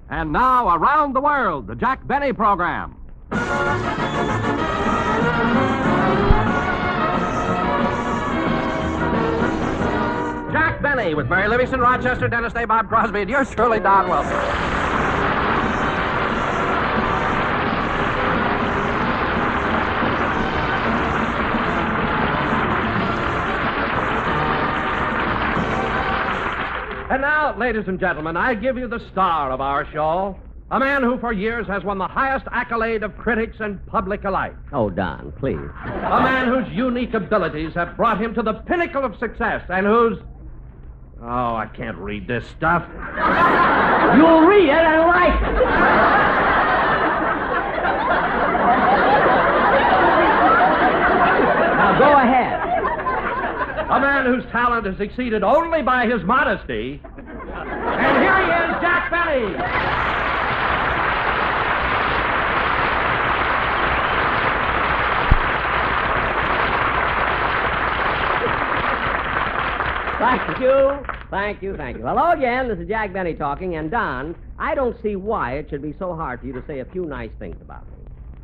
And now, Around the World, the Jack Benny program. Jack Benny with Mary Livingston, Rochester, Dennis Day, Bob Crosby, and yours truly, Don Wilson. And now, ladies and gentlemen, I give you the star of our show, a man who for years has won the highest accolade of critics and public alike. Oh, Don, please. A man whose unique abilities have brought him to the pinnacle of success and whose... Oh, I can't read this stuff. You'll read it and like it. Now, go ahead. A man whose talent is exceeded only by his modesty. And here he is, Jack Benny. Thank you. Hello again, this is Jack Benny talking, and Don, I don't see why it should be so hard for you to say a few nice things about me.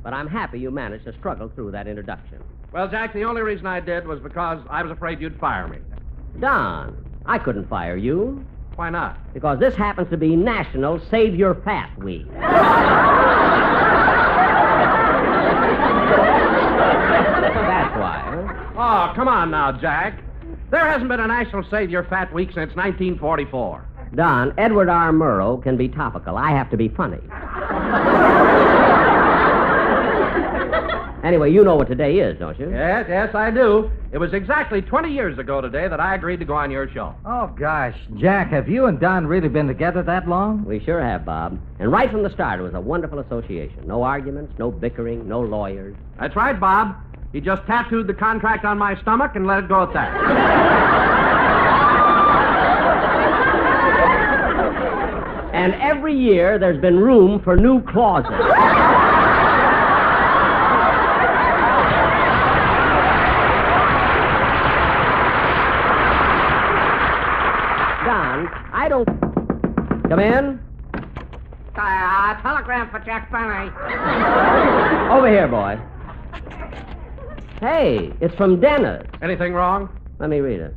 But I'm happy you managed to struggle through that introduction. Well, Jack, the only reason I did was because I was afraid you'd fire me. Don, I couldn't fire you. Why not? Because this happens to be National Save Your Fat Week. That's why. Oh, come on now, Jack. There hasn't been a National Save Your Fat Week since 1944. Don, Edward R. Murrow can be topical. I have to be funny. Anyway, you know what today is, don't you? Yes, I do. It was exactly 20 years ago today that I agreed to go on your show. Oh, gosh. Jack, have you and Don really been together that long? We sure have, Bob. And right from the start, it was a wonderful association. No arguments, no bickering, no lawyers. That's right, Bob. He just tattooed the contract on my stomach and let it go at that. And every year, there's been room for new clauses. I don't... Come in. Telegram for Jack Benny. Over here, boy. Hey, it's from Dennis. Anything wrong? Let me read it.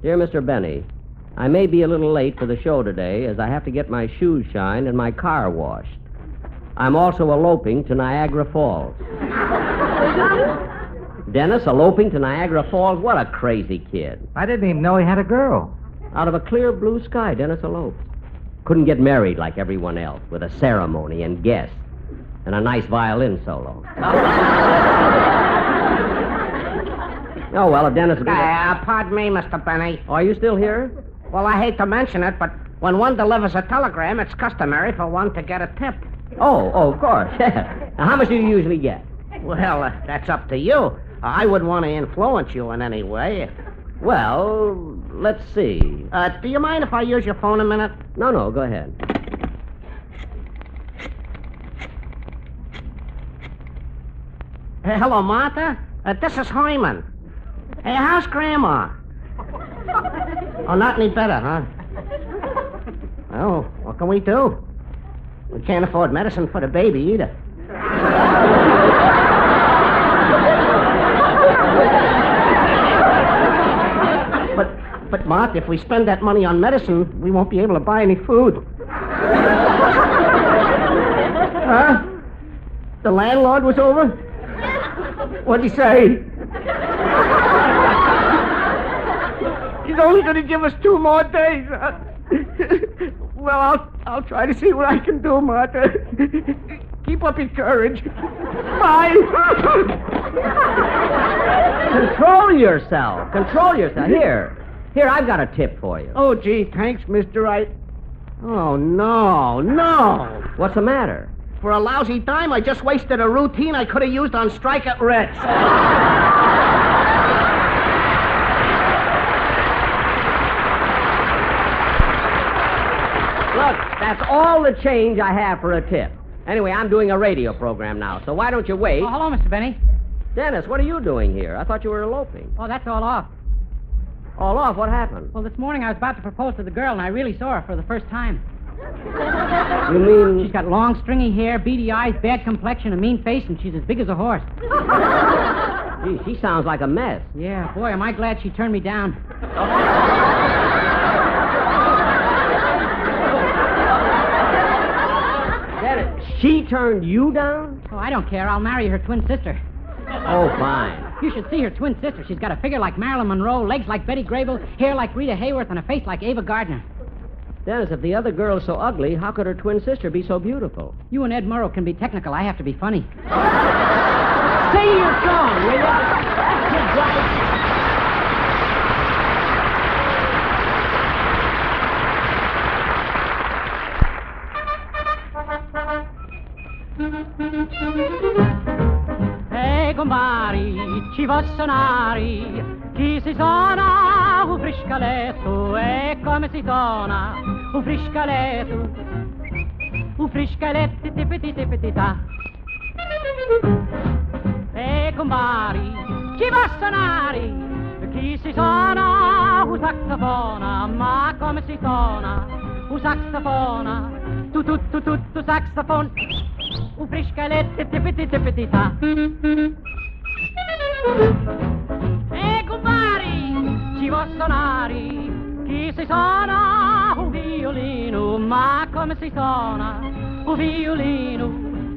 Dear Mr. Benny, I may be a little late for the show today as I have to get my shoes shined and my car washed. I'm also eloping to Niagara Falls. Dennis eloping to Niagara Falls? What a crazy kid. I didn't even know he had a girl. Out of a clear blue sky, Dennis eloped. Couldn't get married like everyone else, with a ceremony and guests and a nice violin solo. Oh, well, if Dennis... Pardon me, Mr. Benny. Are you still here? Well, I hate to mention it, but when one delivers a telegram, it's customary for one to get a tip. Oh, of course. Now, how much do you usually get? Well, that's up to you. I wouldn't want to influence you in any way. Well, let's see. Do you mind if I use your phone a minute? No, go ahead. Hello, Martha. This is Hyman. Hey, how's Grandma? Oh, not any better, huh? Oh, what can we do? We can't afford medicine for the baby either. But, Mark, if we spend that money on medicine, we won't be able to buy any food. Huh? The landlord was over? What'd he say? He's only going to give us 2 more days. Well, I'll try to see what I can do, Martha. Keep up your courage. Bye. Control yourself. Here, I've got a tip for you. Oh, gee, thanks, Mr. Wright. Oh, no. What's the matter? For a lousy dime, I just wasted a routine I could have used on Strike at Ritz. Look, that's all the change I have for a tip. Anyway, I'm doing a radio program now, so why don't you wait? Oh, hello, Mr. Benny. Dennis, what are you doing here? I thought you were eloping. Oh, that's all off. All off? What happened? Well, this morning I was about to propose to the girl, and I really saw her for the first time. You mean... She's got long, stringy hair, beady eyes, bad complexion, a mean face, and she's as big as a horse. Gee, she sounds like a mess. Yeah, boy, am I glad she turned me down. She turned you down? Oh, I don't care. I'll marry her twin sister. Oh, fine. You should see her twin sister. She's got a figure like Marilyn Monroe, legs like Betty Grable, hair like Rita Hayworth, and a face like Ava Gardner. Dennis, if the other girl's so ugly, how could her twin sister be so beautiful? You and Ed Murrow can be technical. I have to be funny. Sing your song, will you? That's it, right. Gombari, ci vossonari, chi si suona, un friscaletto, e come si suona, un friscaletto, tipiti tipiti ta. Gombari, ci vossonari, chi si suona, un saxofona, ma come si suona, un saxofona, tu saxofon. Un friscaletto tipiti ta. Compari, ci vuol suonare, chi si suona un violino, ma come si suona un violino?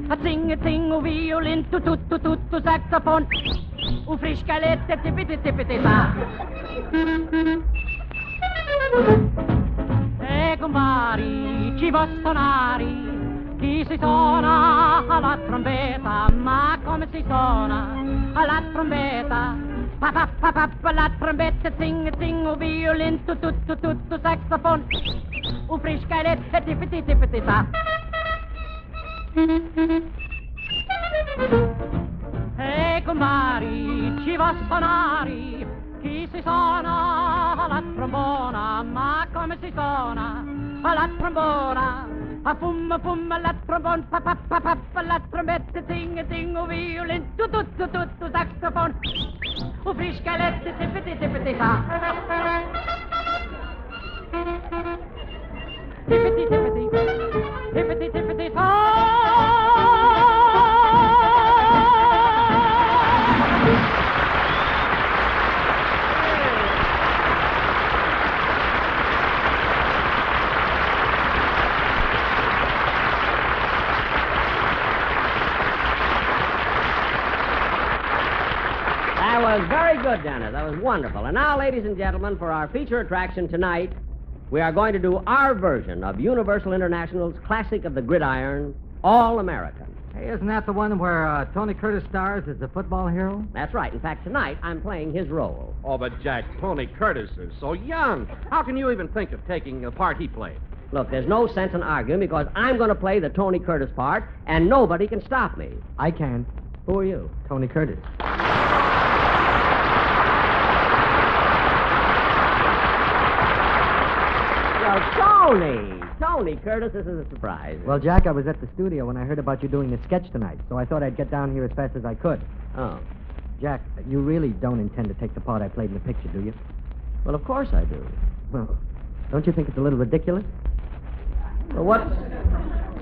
A zing un violino, tu saxofon, un friscaletto tipiti ta. Compari, ci vuol suonare, chi si suona alla trombetta, ma come si suona alla trombetta? Pa la trombetta, zing un violin, tu saxofon, un friscaletto, tipiti ta. Compari, ci va suonare, chi si suona alla trombona, ma come si suona alla trombona? A fum la trombone, pa la trombetta, ding un violin, tu saxofon, un friscaletto, tipiti ta. Tipiti ta. That was very good, Dennis. That was wonderful. And now, ladies and gentlemen, for our feature attraction tonight, we are going to do our version of Universal International's classic of the gridiron, All American. Hey, isn't that the one where Tony Curtis stars as the football hero? That's right. In fact, tonight I'm playing his role. Oh, but Jack, Tony Curtis is so young. How can you even think of taking the part he played? Look, there's no sense in arguing because I'm going to play the Tony Curtis part, and nobody can stop me. I can. Who are you? Tony Curtis. Tony Curtis, this is a surprise. Well, Jack, I was at the studio when I heard about you doing the sketch tonight, so I thought I'd get down here as fast as I could. Oh. Jack, you really don't intend to take the part I played in the picture, do you? Well, of course I do. Well, don't you think it's a little ridiculous? Well,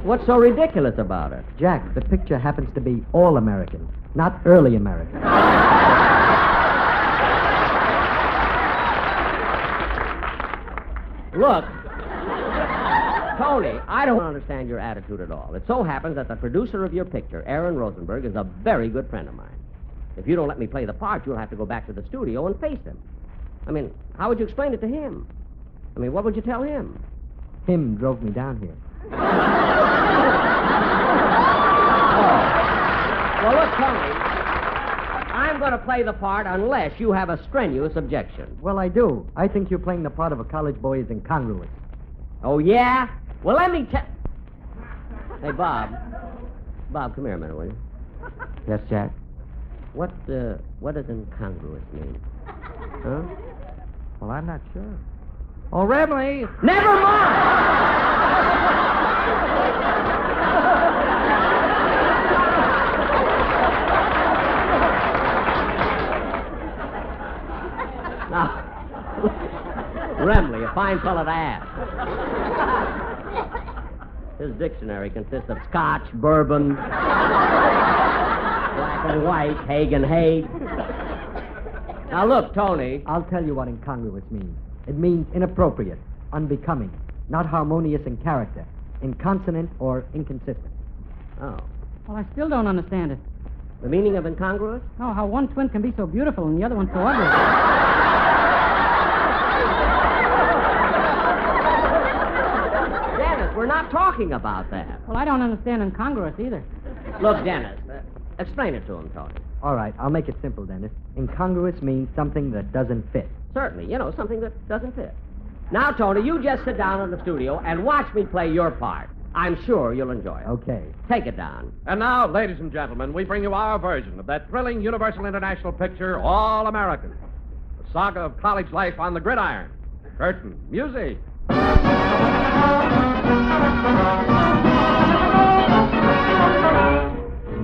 what's so ridiculous about it? Jack, the picture happens to be all American, not early American. Look, Tony, I don't understand your attitude at all. It so happens that the producer of your picture, Aaron Rosenberg, is a very good friend of mine. If you don't let me play the part, you'll have to go back to the studio and face him. I mean, how would you explain it to him? I mean, what would you tell him? Him drove me down here. Oh. Well, look, Tony, I'm going to play the part unless you have a strenuous objection. Well, I do. I think you're playing the part of a college boy is incongruous. Oh, yeah? Well, let me tell... Hey, Bob. Bob, come here a minute, will you? Yes, Jack? What does incongruous mean? Huh? Well, I'm not sure. Oh, Remley! Never mind! Now, Remley, a fine fellow to ask. His dictionary consists of Scotch, bourbon, black and white, Haig and Haig. Now, look, Tony. I'll tell you what incongruous means. It means inappropriate, unbecoming, not harmonious in character, inconsonant or inconsistent. Oh. Well, I still don't understand it. The meaning of incongruous? No, how one twin can be so beautiful and the other one so ugly. Dennis, we're not talking about that. Well, I don't understand incongruous either. Look, Dennis, explain it to him, Tony. All right, I'll make it simple, Dennis. Incongruous means something that doesn't fit. Certainly, something that doesn't fit. Now, Tony, you just sit down in the studio and watch me play your part. I'm sure you'll enjoy it. Okay. Take it down. And now, ladies and gentlemen, we bring you our version of that thrilling Universal International picture, All American. The saga of college life on the gridiron. Curtain. Music.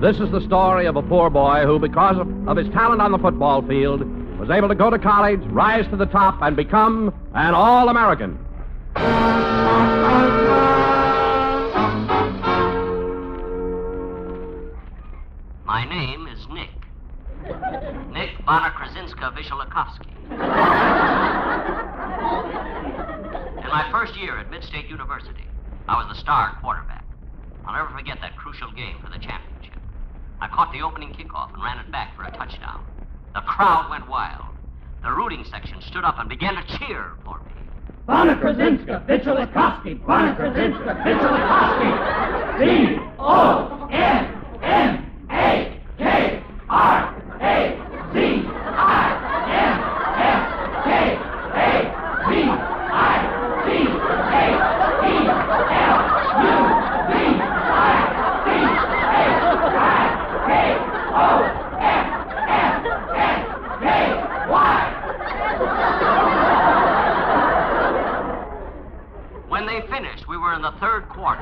This is the story of a poor boy who, because of his talent on the football field, was able to go to college, rise to the top, and become an All-American. My name is Nick. Nick Bonner-Krasinska Vishalakovsky. In my first year at Mid-State University, I was the star quarterback. I'll never forget that crucial game for the championship. I caught the opening kickoff and ran it back for a touchdown. The crowd went wild. The rooting section stood up and began to cheer for me. Bonner-Krasinska, Vishalakovsky, Bonner-Krasinska, Vishalakovsky. When they finished, we were in the third quarter.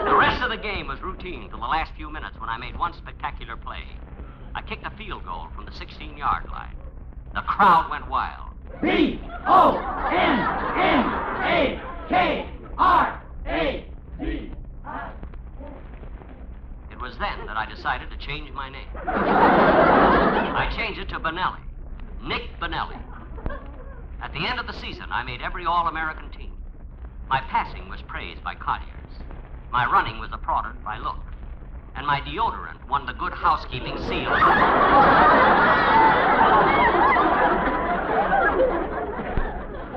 The rest of the game was routine till the last few minutes when I made one spectacular play. I kicked a field goal from the 16-yard line. The crowd went wild. B-O-N-N-A-K-R-A-C. It was then that I decided to change my name. I changed it to Benelli. Nick Benelli. At the end of the season, I made every All-American team. My passing was praised by Colliers. My running was applauded by Look. And my deodorant won the Good Housekeeping seal.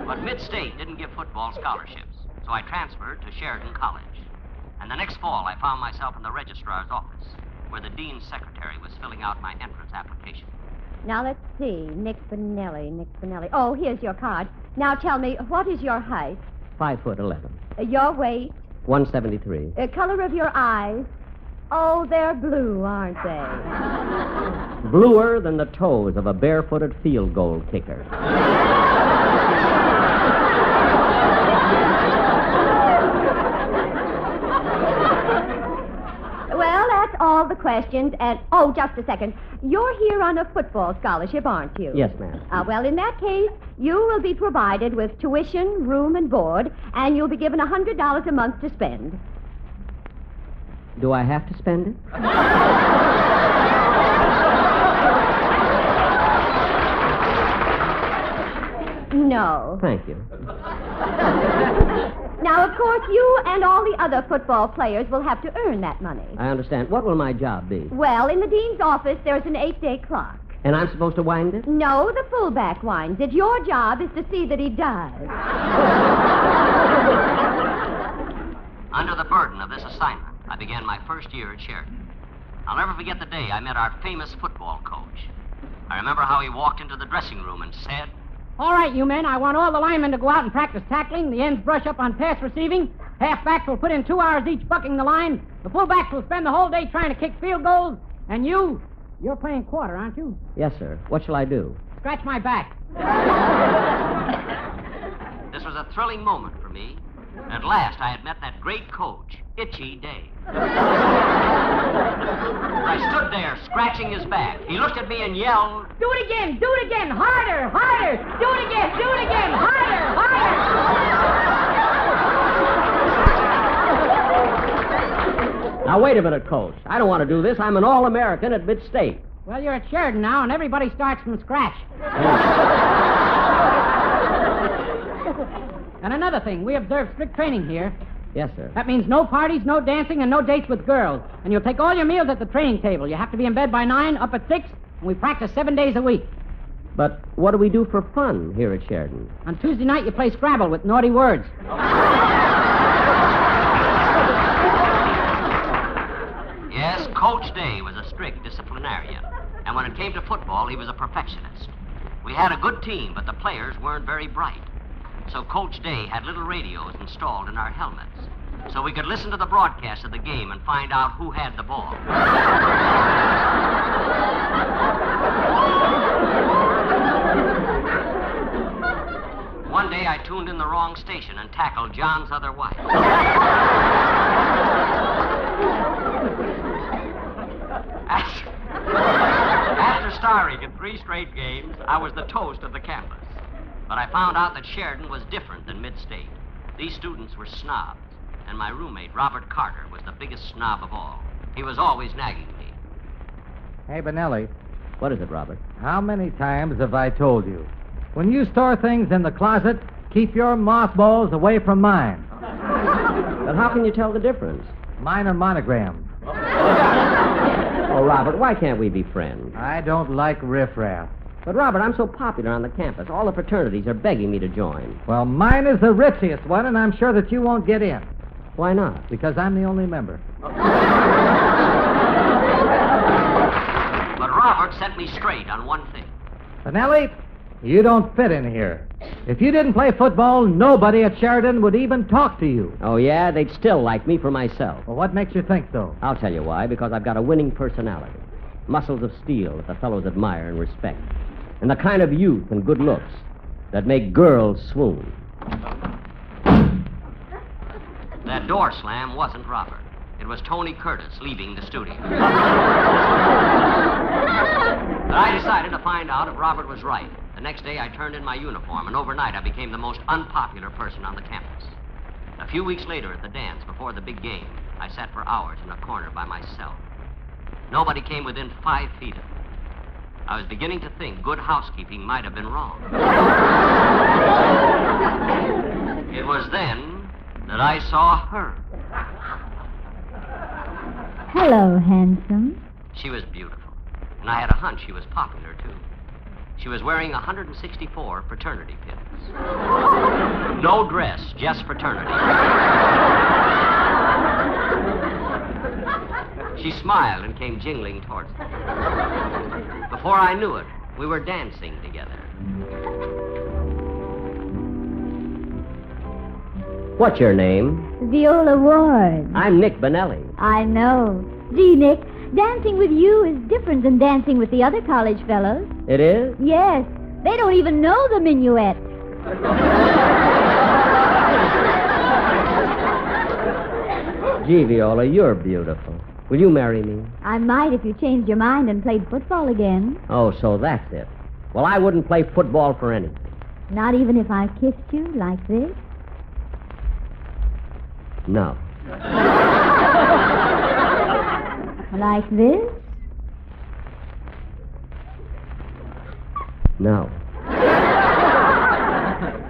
But Mid-State didn't give football scholarships, so I transferred to Sheridan College. And the next fall, I found myself in the registrar's office, where the dean's secretary was filling out my entrance application. Now, let's see. Nick Benelli. Oh, here's your card. Now, tell me, what is your height? 5'11". Your weight? 173. Color of your eyes? Oh, they're blue, aren't they? Bluer than the toes of a barefooted field goal kicker. Well, that's all the questions. And, oh, just a second. You're here on a football scholarship, aren't you? Yes, ma'am. Well, in that case, you will be provided with tuition, room, and board, and you'll be given $100 a month to spend. Do I have to spend it? No. Thank you. Now, of course, you and all the other football players will have to earn that money. I understand. What will my job be? Well, in the dean's office, there's an 8-day clock. And I'm supposed to wind it? No, the fullback winds it. Your job is to see that he does. Under the burden of this assignment, I began my first year at Sheridan. I'll never forget the day I met our famous football coach. I remember how he walked into the dressing room and said, All right, you men, I want all the linemen to go out and practice tackling. The ends brush up on pass receiving. Halfbacks will put in 2 hours each bucking the line. The fullbacks will spend the whole day trying to kick field goals. And you're playing quarter, aren't you? Yes, sir. What shall I do? Scratch my back. This was a thrilling moment for me. At last, I had met that great coach, Itchy Dave. I stood there, scratching scratching his back. He looked at me and yelled, Do it again, harder, harder. Do it again, harder, harder. Now, wait a minute, Coach. I don't want to do this. I'm an All-American at mid-state. Well, you're at Sheridan now, and everybody starts from scratch. And another thing, we observe strict training here. Yes, sir. That means no parties, no dancing, and no dates with girls. And you'll take all your meals at the training table. You have to be in bed by 9, up at 6, and we practice 7 days a week. But what do we do for fun here at Sheridan? On Tuesday night, you play Scrabble with naughty words. Yes, Coach Day was a strict disciplinarian. And when it came to football, he was a perfectionist. We had a good team, but the players weren't very bright. So Coach Day had little radios installed in our helmets, so we could listen to the broadcast of the game and find out who had the ball. One day I tuned in the wrong station and tackled John's other wife. After starring in 3 straight games, I was the toast of the campus. But I found out that Sheridan was different than mid-state. These students were snobs, and my roommate, Robert Carter, was the biggest snob of all. He was always nagging me. Hey, Benelli, What is it, Robert? how many times have I told you? When you store things in the closet, keep your mothballs away from mine. But how can you tell the difference? Mine are monogrammed. Oh, Robert, why can't we be friends? I don't like riffraff. But, Robert, I'm so popular on the campus. All the fraternities are begging me to join. Well, mine is the ritziest one, and I'm sure that you won't get in. Why not? Because I'm the only member. But Robert set me straight on one thing. Benelli, you don't fit in here. If you didn't play football, nobody at Sheridan would even talk to you. Oh, yeah? They'd still like me for myself. Well, what makes you think so? I'll tell you why. Because I've got a winning personality. Muscles of steel that the fellows admire and respect. And the kind of youth and good looks that make girls swoon. That door slam wasn't Robert. It was Tony Curtis leaving the studio. But I decided to find out if Robert was right. The next day I turned in my uniform, and overnight I became the most unpopular person on the campus. A few weeks later at the dance before the big game, I sat for hours in a corner by myself. Nobody came within 5 feet of me. I was beginning to think good housekeeping might have been wrong. It was then that I saw her. Hello, handsome. She was beautiful, and I had a hunch she was popular, too. She was wearing 164 fraternity pins. No dress, just fraternity. She smiled and came jingling towards me. Before I knew it, we were dancing together. What's your name? Viola Ward. I'm Nick Benelli. I know. Gee, Nick, dancing with you is different than dancing with the other college fellows. It is? Yes. They don't even know the minuet. Gee, Viola, you're beautiful. Will you marry me? I might if you changed your mind and played football again. Oh, so that's it. Well, I wouldn't play football for anything. Not even if I kissed you like this? No. Like this? No.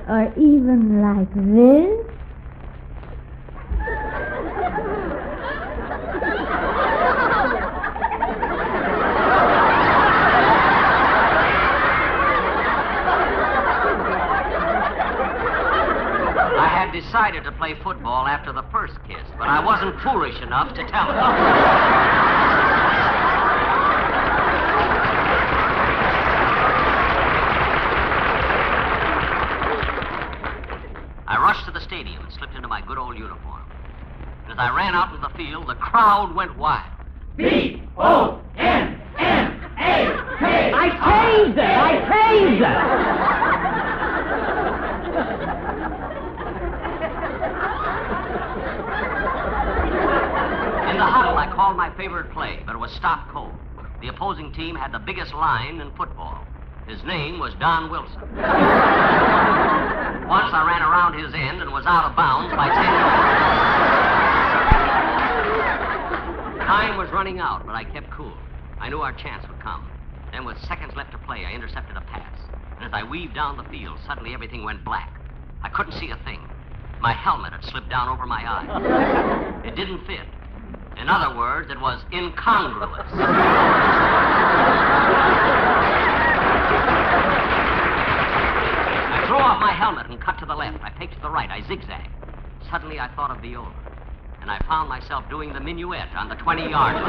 Or even like this? Decided to play football after the first kiss, but I wasn't foolish enough to tell her. I rushed to the stadium and slipped into my good old uniform. And as I ran out into the field, the crowd went wild. B-O-N-N-A-K. I changed it! In the huddle, I called my favorite play, but it was stop cold. The opposing team had the biggest line in football. His name was Don Wilson. Once I ran around his end and was out of bounds by 10 yards. Time was running out, but I kept cool. I knew our chance would come. Then with seconds left to play, I intercepted a pass. And as I weaved down the field, suddenly everything went black. I couldn't see a thing. My helmet had slipped down over my eyes. It didn't fit. In other words, it was incongruous. I threw off my helmet and cut to the left. I picked to the right. I zigzagged. Suddenly, I thought of viola. And I found myself doing the minuet on the 20-yard line.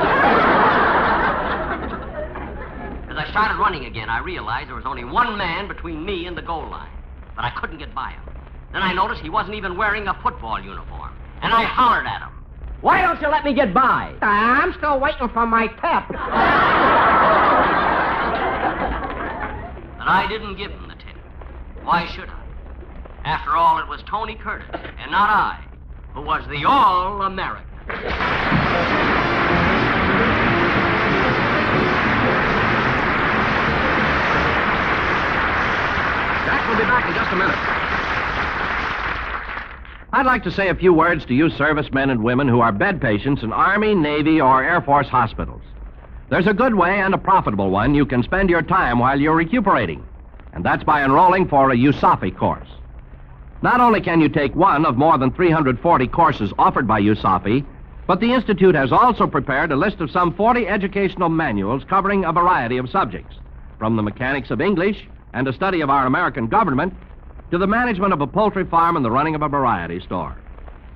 As I started running again, I realized there was only one man between me and the goal line. But I couldn't get by him. Then I noticed he wasn't even wearing a football uniform. And I hollered at him. Why don't you let me get by? I'm still waiting for my pep. But I didn't give him the tip. Why should I? After all, it was Tony Curtis, and not I, who was the All-American. Jack will be back in just a minute. I'd like to say a few words to you servicemen and women who are bed patients in Army, Navy, or Air Force hospitals. There's a good way and a profitable one you can spend your time while you're recuperating, and that's by enrolling for a USAFI course. Not only can you take one of more than 340 courses offered by USAFI, but the Institute has also prepared a list of some 40 educational manuals covering a variety of subjects, from the mechanics of English and a study of our American government to the management of a poultry farm and the running of a variety store.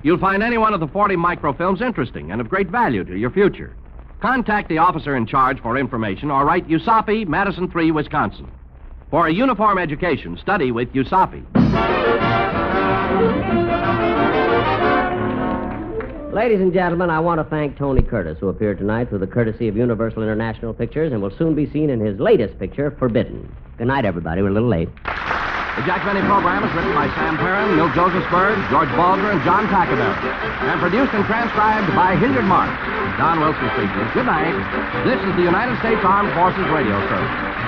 You'll find any one of the 40 microfilms interesting and of great value to your future. Contact the officer in charge for information or write USAFI, Madison 3, Wisconsin. For a uniform education, study with USAFI. Ladies and gentlemen, I want to thank Tony Curtis, who appeared tonight through the courtesy of Universal International Pictures and will soon be seen in his latest picture, Forbidden. Good night, everybody. We're a little late. The Jack Benny program is written by Sam Perrin, Milt Josephsberg, George Baldwin, and John Tackerberry, and produced and transcribed by Hilliard Marks. Don Wilson speaking. Good night. This is the United States Armed Forces Radio Service.